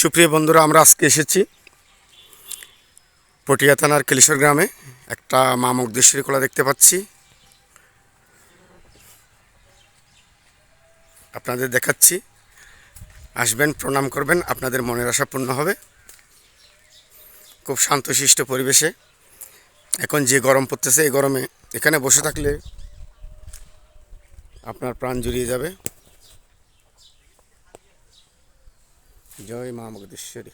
সুপ্রিয় বন্ধুরা, আমরা আজকে এসেছি পটিয়া থানার কেলিশর গ্রামে। একটা মা মুগদেশ্বরী কলা দেখতে পাচ্ছি, আপনাদের দেখাচ্ছি। আসবেন, প্রণাম করবেন, আপনাদের মনের আশা পূর্ণ হবে। খুব শান্তশিষ্ট পরিবেশে। এখন যে গরম পড়তেছে, এই গরমে এখানে বসে থাকলে আপনার প্রাণ জুড়িয়ে যাবে। জয় মা মুগদেশ্বরী।